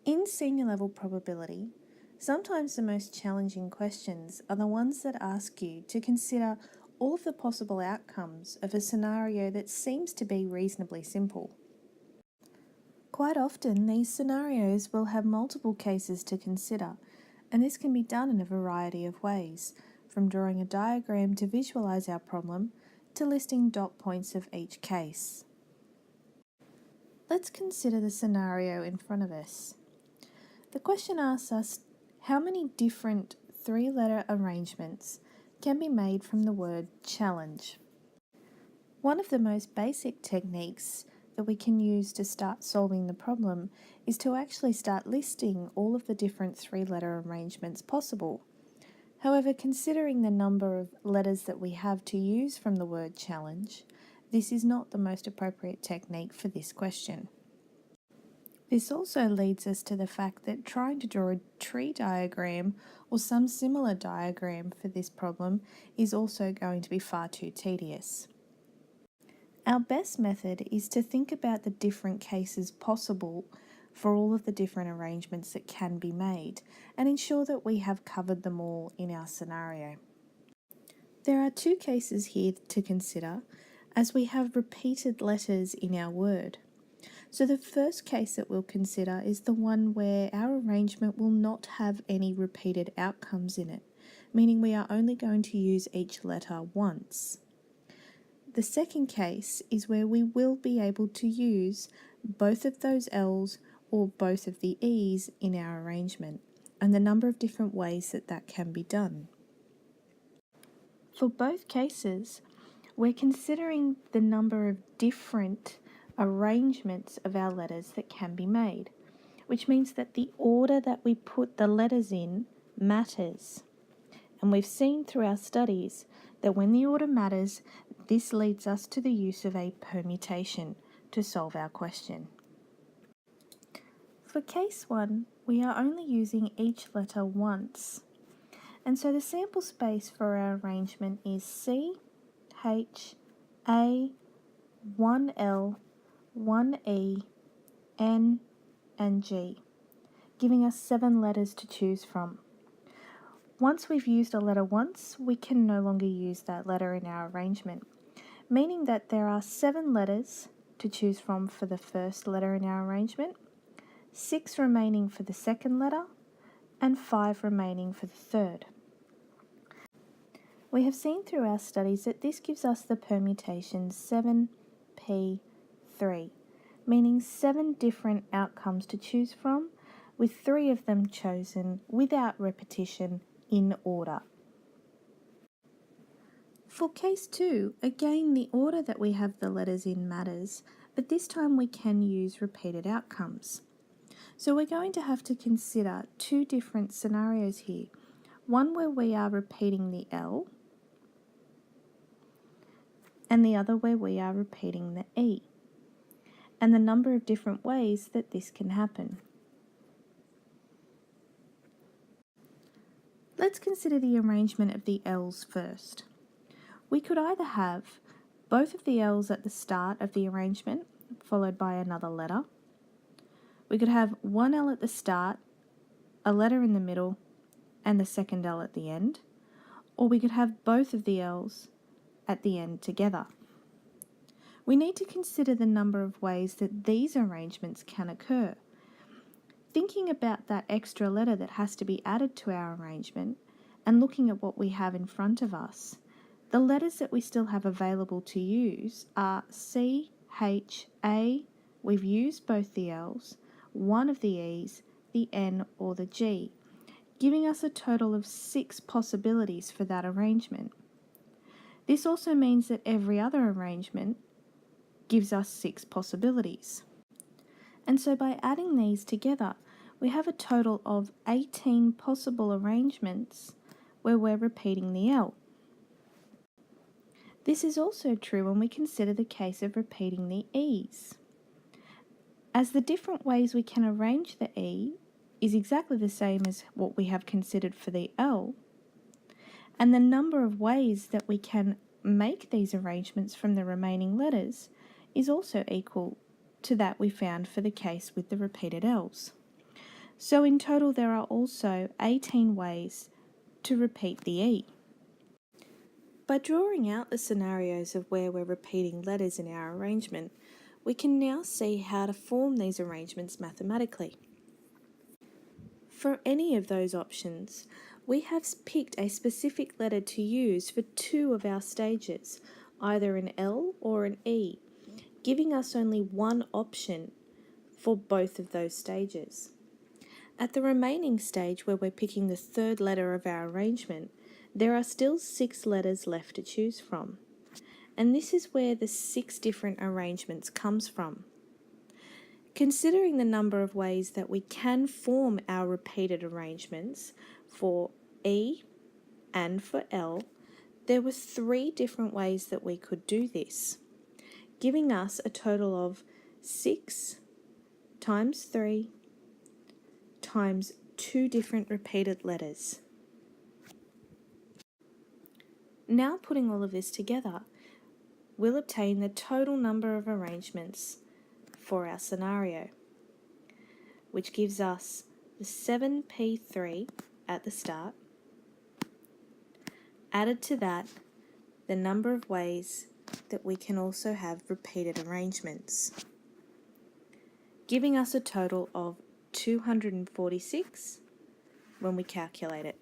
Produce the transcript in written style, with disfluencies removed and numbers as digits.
In senior level probability, sometimes the most challenging questions are the ones that ask you to consider all of the possible outcomes of a scenario that seems to be reasonably simple. Quite often, these scenarios will have multiple cases to consider, and this can be done in a variety of ways, from drawing a diagram to visualise our problem to listing dot points of each case. Let's consider the scenario in front of us. The question asks us how many different three-letter arrangements can be made from the word challenge. One of the most basic techniques that we can use to start solving the problem is to actually start listing all of the different three-letter arrangements possible. However, considering the number of letters that we have to use from the word challenge, this is not the most appropriate technique for this question. This also leads us to the fact that trying to draw a tree diagram or some similar diagram for this problem is also going to be far too tedious. Our best method is to think about the different cases possible for all of the different arrangements that can be made and ensure that we have covered them all in our scenario. There are two cases here to consider as we have repeated letters in our word. So the first case that we'll consider is the one where our arrangement will not have any repeated outcomes in it, meaning we are only going to use each letter once. The second case is where we will be able to use both of those L's or both of the E's in our arrangement, and the number of different ways that that can be done. For both cases, we're considering the number of different arrangements of our letters that can be made, which means that the order that we put the letters in matters. And we've seen through our studies that when the order matters, this leads us to the use of a permutation to solve our question. For case 1, we are only using each letter once, and so the sample space for our arrangement is C, H, A, 1L, 1E, N, and G, giving us 7 letters to choose from. Once we've used a letter once, we can no longer use that letter in our arrangement, meaning that there are 7 letters to choose from for the first letter in our arrangement, 6 remaining for the second letter, and 5 remaining for the third. We have seen through our studies that this gives us the permutation 7P3, meaning 7 different outcomes to choose from, with 3 of them chosen without repetition in order. For case 2, again the order that we have the letters in matters, but this time we can use repeated outcomes. So we're going to have to consider 2 different scenarios here. One where we are repeating the L, and the other where we are repeating the E, and the number of different ways that this can happen. Let's consider the arrangement of the L's first. We could either have both of the L's at the start of the arrangement, followed by another letter. We could have one L at the start, a letter in the middle, and the second L at the end. Or we could have both of the L's at the end together. We need to consider the number of ways that these arrangements can occur. Thinking about that extra letter that has to be added to our arrangement and looking at what we have in front of us, the letters that we still have available to use are C, H, A, we've used both the L's, one of the E's, the N or the G, giving us a total of 6 possibilities for that arrangement. This also means that every other arrangement gives us 6 possibilities. And so by adding these together, we have a total of 18 possible arrangements where we're repeating the L. This is also true when we consider the case of repeating the E's, as the different ways we can arrange the E is exactly the same as what we have considered for the L, and the number of ways that we can make these arrangements from the remaining letters is also equal to that we found for the case with the repeated L's. So in total there are also 18 ways to repeat the E. By drawing out the scenarios of where we're repeating letters in our arrangement, we can now see how to form these arrangements mathematically. For any of those options, we have picked a specific letter to use for two of our stages, either an L or an E, giving us only one option for both of those stages. At the remaining stage, where we're picking the third letter of our arrangement, there are still 6 letters left to choose from. And this is where the 6 different arrangements comes from. Considering the number of ways that we can form our repeated arrangements for E and for L, there were 3 different ways that we could do this, giving us a total of 6 times 3 times 2 different repeated letters. Now putting all of this together, we'll obtain the total number of arrangements for our scenario, which gives us the 7p3 at the start, added to that the number of ways that we can also have repeated arrangements, giving us a total of 246 when we calculate it.